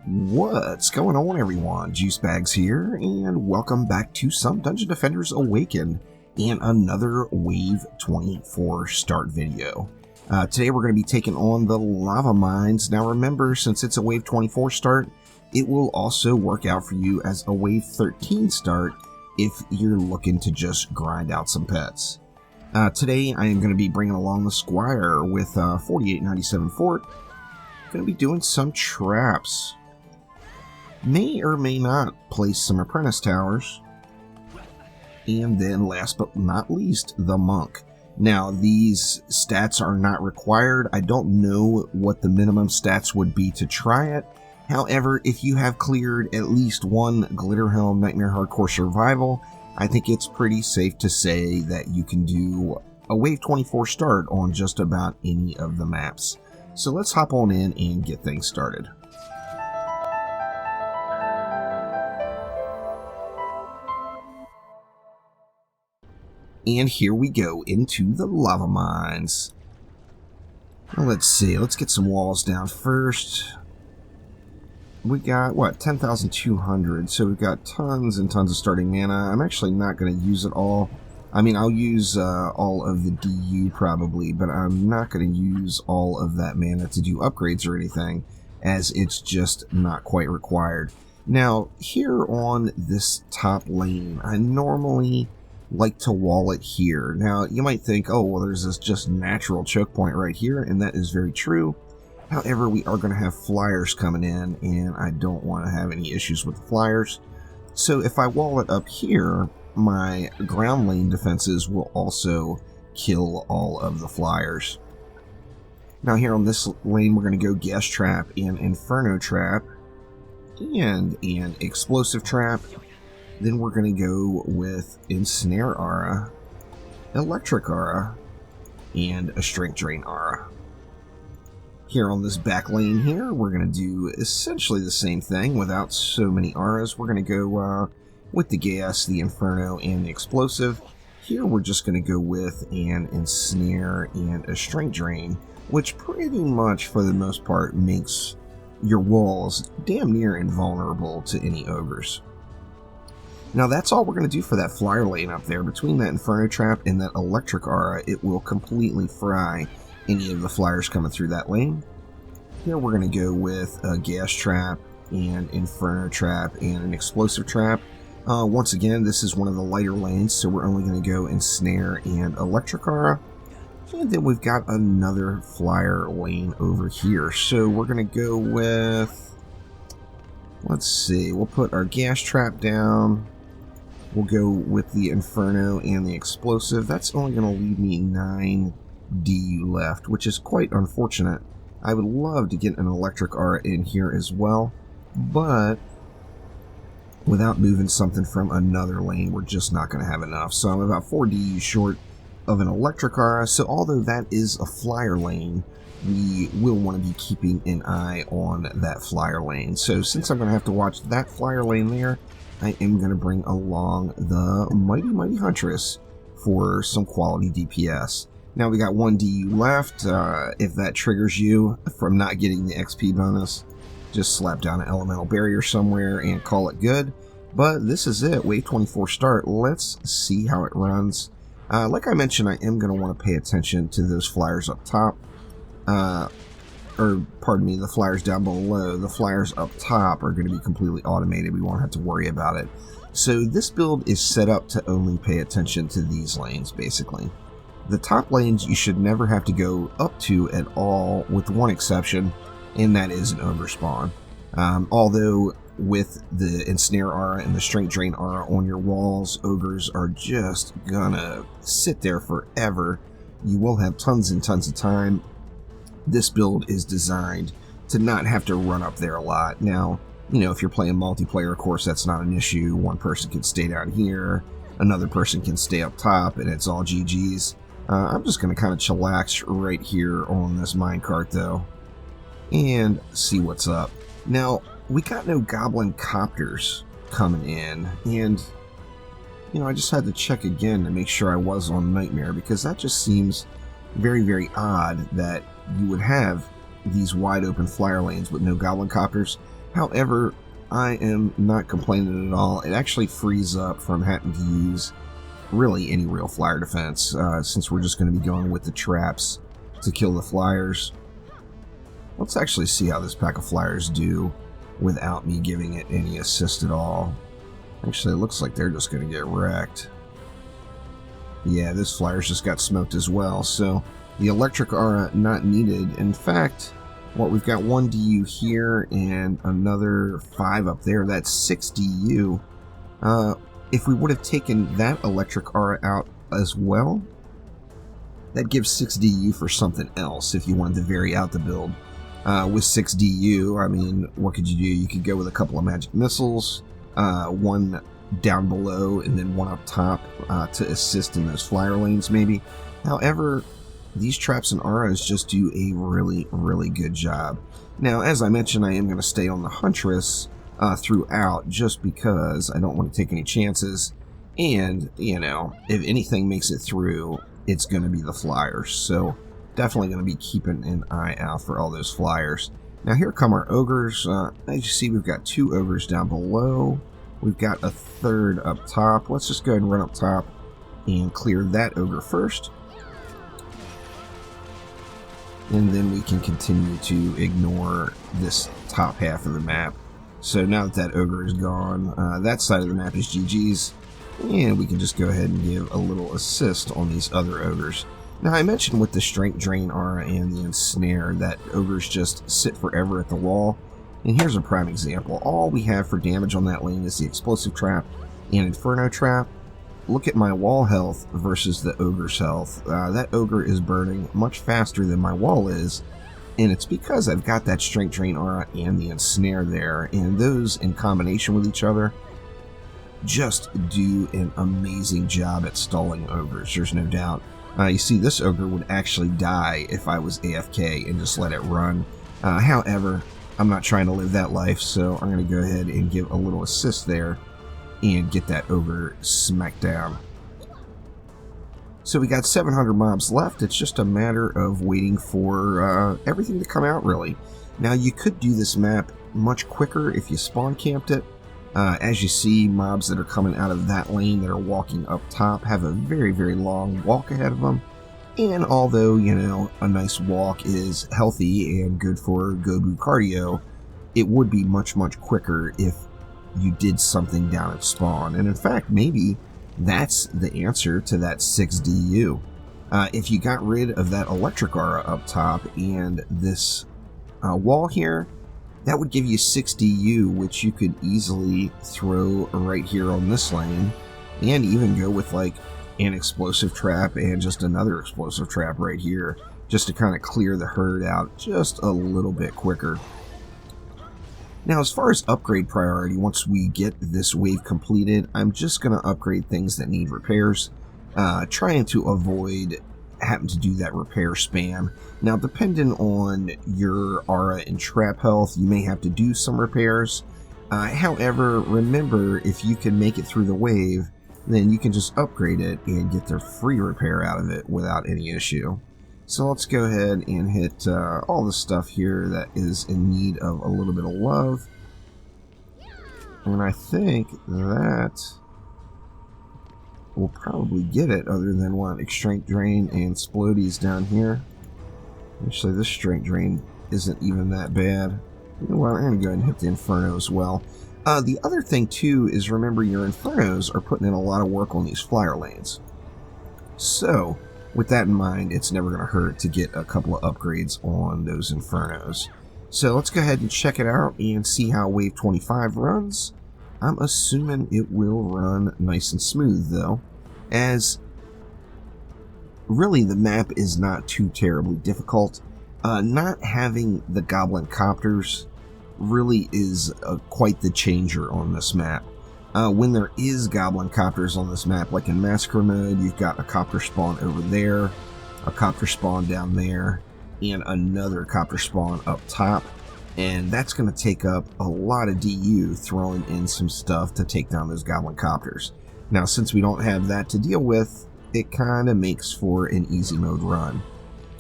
What's going on, everyone? Juicebags here, and welcome back to some Dungeon Defenders Awaken and another Wave 24 start video. Today we're going to be taking on the lava mines. Now remember, since it's a Wave 24 start, it will also work out for you as a Wave 13 start if you're looking to just grind out some pets. Today I am going to be bringing along the Squire with 4897 Fort. Going to be doing some traps. May or may not place some apprentice towers. And then last but not least, the monk. Now these stats are not required. I don't know what the minimum stats would be to try it. However, if you have cleared at least one Glitterhelm Nightmare Hardcore Survival, I think it's pretty safe to say that you can do a Wave 24 start on just about any of the maps. So let's hop on in and get things started. And here we go into the lava mines. Well, let's see, let's get some walls down first. We got, what, 10,200, so we've got tons and tons of starting mana. I'm actually not going to use it all. I mean, I'll use all of the DU probably, but I'm not going to use all of that mana to do upgrades or anything, as it's just not quite required. Now, here on this top lane, I normally like to wall it here. Now, you might think, oh, well, there's this just natural choke point right here, and that is very true. However, we are going to have flyers coming in, and I don't want to have any issues with the flyers. So if I wall it up here, my ground lane defenses will also kill all of the flyers. Now here on this lane, we're going to go Gas Trap and Inferno Trap and an Explosive Trap. Then we're going to go with Ensnare Aura, Electric Aura, and a Strength Drain Aura. Here on this back lane here, we're going to do essentially the same thing without so many auras. We're going to go with the Gas, the Inferno, and the Explosive. Here we're just going to go with an Ensnare and a Strength Drain, which pretty much for the most part makes your walls damn near invulnerable to any ogres. Now that's all we're going to do for that flyer lane up there. Between that Inferno Trap and that Electric Aura, it will completely fry any of the flyers coming through that lane. Here we're going to go with a Gas Trap and Inferno Trap and an Explosive Trap. Once again, this is one of the lighter lanes, so we're only going to go Ensnare and Electric Aura. And then we've got another flyer lane over here. So we're going to go with, let's see, we'll put our Gas Trap down. We'll go with the Inferno and the Explosive. That's only going to leave me 9 DU left, which is quite unfortunate. I would love to get an Electric Aura in here as well, but without moving something from another lane, we're just not going to have enough. So I'm about 4 DU short of an Electric Aura, so although that is a flyer lane, we will want to be keeping an eye on that flyer lane. So since I'm going to have to watch that flyer lane there, I am going to bring along the Mighty Huntress for some quality DPS. Now we got 1 DU left. If that triggers you from not getting the XP bonus, just slap down an elemental barrier somewhere and call it good. But this is it, Wave 24 start. Let's see how it runs. Like I mentioned, I am going to want to pay attention to those flyers up top. Or, pardon me, the flyers down below. The flyers up top are going to be completely automated. We won't have to worry about it. So this build is set up to only pay attention to these lanes, basically. The top lanes you should never have to go up to at all, with one exception, and that is an ogre spawn. Although with the Ensnare Aura and the Strength Drain Aura on your walls, ogres are just gonna sit there forever. You will have tons and tons of time. This build is designed to not have to run up there a lot. Now, you know, if you're playing multiplayer, of course, that's not an issue. One person can stay down here, another person can stay up top, and it's all GG's. I'm just going to kind of chillax right here on this minecart, though, and see what's up. Now, we got no goblin copters coming in, and, you know, I just had to check again to make sure I was on Nightmare, because that just seems very, very odd that you would have these wide open flyer lanes with no goblin copters. However, I am not complaining at all. It actually frees up from having to use really any real flyer defense, since we're just going to be going with the traps to kill the flyers. Let's actually see how this pack of flyers do without me giving it any assist at all. Actually, it looks like they're just going to get wrecked. Yeah, this flyer's just got smoked as well, so the electric aura not needed. In fact, what we've got 1 DU here and another 5 up there. That's 6 DU. If we would have taken that electric aura out as well, that gives 6 DU for something else if you wanted to vary out the build. With 6 DU, I mean, what could you do? You could go with a couple of magic missiles, 1 down below and then 1 up top to assist in those flyer lanes maybe. However, these traps and auras just do a really, really good job. Now, as I mentioned, I am going to stay on the Huntress throughout just because I don't want to take any chances. And, you know, if anything makes it through, it's going to be the flyers. So definitely going to be keeping an eye out for all those flyers. Now here come our ogres. As you see, we've got 2 ogres down below. We've got a 3rd up top. Let's just go ahead and run up top and clear that ogre first. And then we can continue to ignore this top half of the map. So now that that ogre is gone, that side of the map is GG's. And we can just go ahead and give a little assist on these other ogres. Now, I mentioned with the Strength Drain aura and the Ensnare that ogres just sit forever at the wall. And here's a prime example. All we have for damage on that lane is the Explosive Trap and Inferno Trap. Look at my wall health versus the ogre's health. That ogre is burning much faster than my wall is. And it's because I've got that Strength Drain aura and the Ensnare there. And those in combination with each other just do an amazing job at stalling ogres, there's no doubt. You see, this ogre would actually die if I was AFK and just let it run. However, I'm not trying to live that life, so I'm going to go ahead and give a little assist there and get that ogre smacked down. So we got 700 mobs left. It's just a matter of waiting for everything to come out, really. Now, you could do this map much quicker if you spawn camped it. As you see, mobs that are coming out of that lane that are walking up top have a very, very long walk ahead of them. And although, you know, a nice walk is healthy and good for Gobu cardio, it would be much, much quicker if you did something down at spawn. And in fact, maybe that's the answer to that 6 DU. If you got rid of that electric aura up top and this wall here, that would give you 6 DU, which you could easily throw right here on this lane, and even go with like an explosive trap and just another explosive trap right here, just to kind of clear the herd out just a little bit quicker. Now, as far as upgrade priority, once we get this wave completed, I'm just going to upgrade things that need repairs, trying to avoid having to do that repair spam. Now, depending on your aura and trap health, you may have to do some repairs. However, remember, if you can make it through the wave, then you can just upgrade it and get the free repair out of it without any issue. So let's go ahead and hit all the stuff here that is in need of a little bit of love. And I think that we'll probably get it, other than what, Strength Drain and Splodies down here. Actually, this Strength Drain isn't even that bad. You know what, I'm going to go ahead and hit the Inferno as well. The other thing, too, is remember your Infernos are putting in a lot of work on these flyer lanes. So, with that in mind, it's never going to hurt to get a couple of upgrades on those Infernos. So let's go ahead and check it out and see how Wave 25 runs. I'm assuming it will run nice and smooth, though, as really the map is not too terribly difficult. Not having the Goblin Copters really is quite the changer on this map. When there is Goblin Copters on this map, like in Massacre mode, you've got a Copter spawn over there, a Copter spawn down there, and another Copter spawn up top. And that's going to take up a lot of DU throwing in some stuff to take down those Goblin Copters. Now, since we don't have that to deal with, it kind of makes for an easy mode run.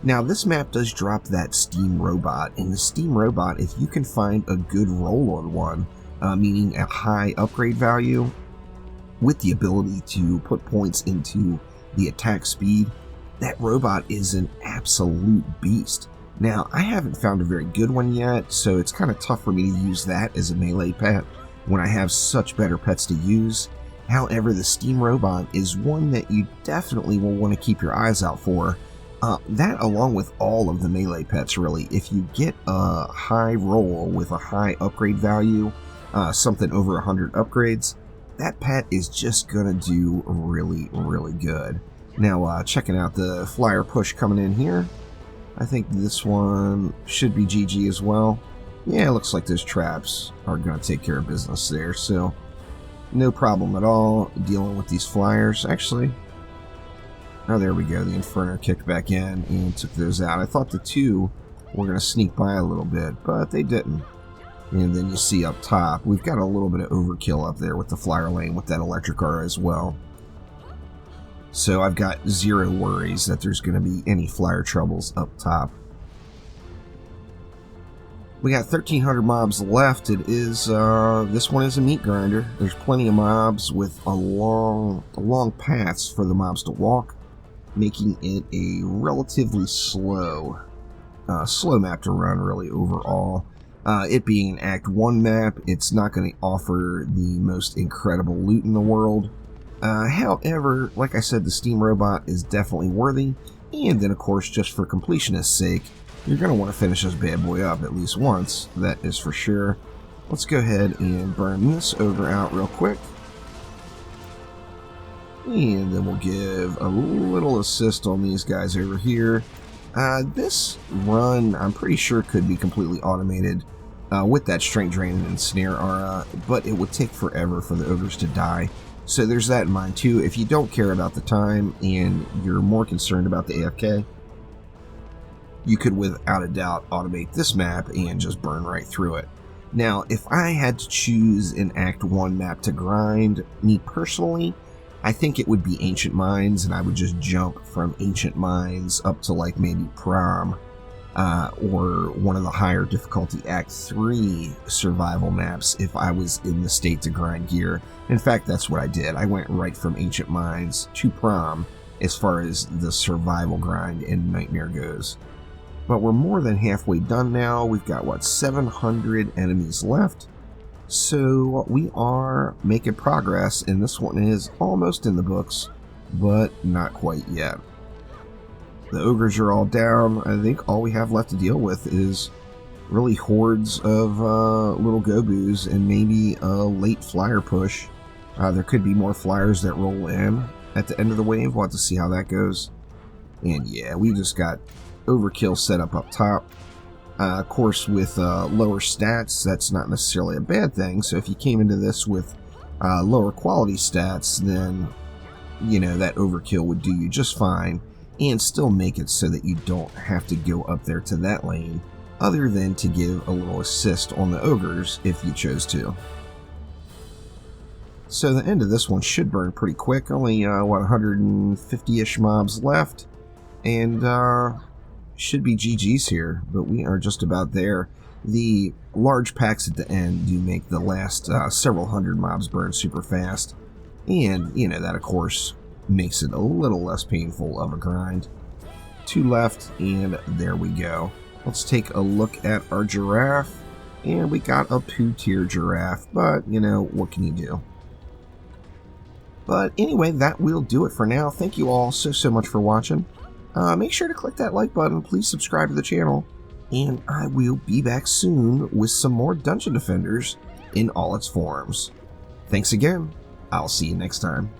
Now, this map does drop that steam robot, and the steam robot, if you can find a good roll on one, meaning a high upgrade value, with the ability to put points into the attack speed, that robot is an absolute beast. Now, I haven't found a very good one yet, so it's kind of tough for me to use that as a melee pet when I have such better pets to use. However, the steam robot is one that you definitely will want to keep your eyes out for. That, along with all of the melee pets, really. If you get a high roll with a high upgrade value, something over 100 upgrades, that pet is just gonna do really, really good. Now, checking out the flyer push coming in here. I think this one should be GG as well. Yeah, it looks like those traps are gonna take care of business there, so no problem at all dealing with these flyers. Actually, oh, there we go. The Inferno kicked back in and took those out. I thought the two were gonna sneak by a little bit, but they didn't. And then you see up top, we've got a little bit of overkill up there with the flyer lane with that electric aura as well. So I've got zero worries that there's going to be any flyer troubles up top. We got 1,300 mobs left. It is, this one is a meat grinder. There's plenty of mobs with a long paths for the mobs to walk, making it a relatively slow map to run, really, overall. It being an Act 1 map, it's not going to offer the most incredible loot in the world. However, like I said, the steam robot is definitely worthy. And then, of course, just for completionist's sake, you're going to want to finish this bad boy up at least once. That is for sure. Let's go ahead and burn this ogre out real quick. And then we'll give a little assist on these guys over here. This run, I'm pretty sure, could be completely automated with that strength drain and snare aura, but it would take forever for the ogres to die. So there's that in mind too. If you don't care about the time and you're more concerned about the AFK, you could without a doubt automate this map and just burn right through it. Now, if I had to choose an Act 1 map to grind, me personally, I think it would be Ancient Mines, and I would just jump from Ancient Mines up to like maybe Prom, or one of the higher difficulty Act 3 survival maps if I was in the state to grind gear. In fact, that's what I did. I went right from Ancient Mines to Prom as far as the survival grind in Nightmare goes. But we're more than halfway done now. We've got, what, 700 enemies left. So we are making progress, and this one is almost in the books, but not quite yet. The ogres are all down. I think all we have left to deal with is really hordes of little Gobus and maybe a late flyer push. There could be more flyers that roll in at the end of the wave. We'll have to see how that goes. And yeah, we just got overkill set up top. Of course, with lower stats, that's not necessarily a bad thing. So if you came into this with lower quality stats, then, you know, that overkill would do you just fine and still make it so that you don't have to go up there to that lane, other than to give a little assist on the ogres if you chose to. So the end of this one should burn pretty quick. Only, what, 150-ish mobs left. And, should be GG's here, but we are just about there. The large packs at the end do make the last several hundred mobs burn super fast, and you know that of course makes it a little less painful of a grind. 2 left, and there we go. Let's take a look at our giraffe, and we got a 2-tier giraffe, but you know, what can you do? But anyway, that will do it for now. Thank you all so much for watching. Make sure to click that like button, please subscribe to the channel, and I will be back soon with some more Dungeon Defenders in all its forms. Thanks again, I'll see you next time.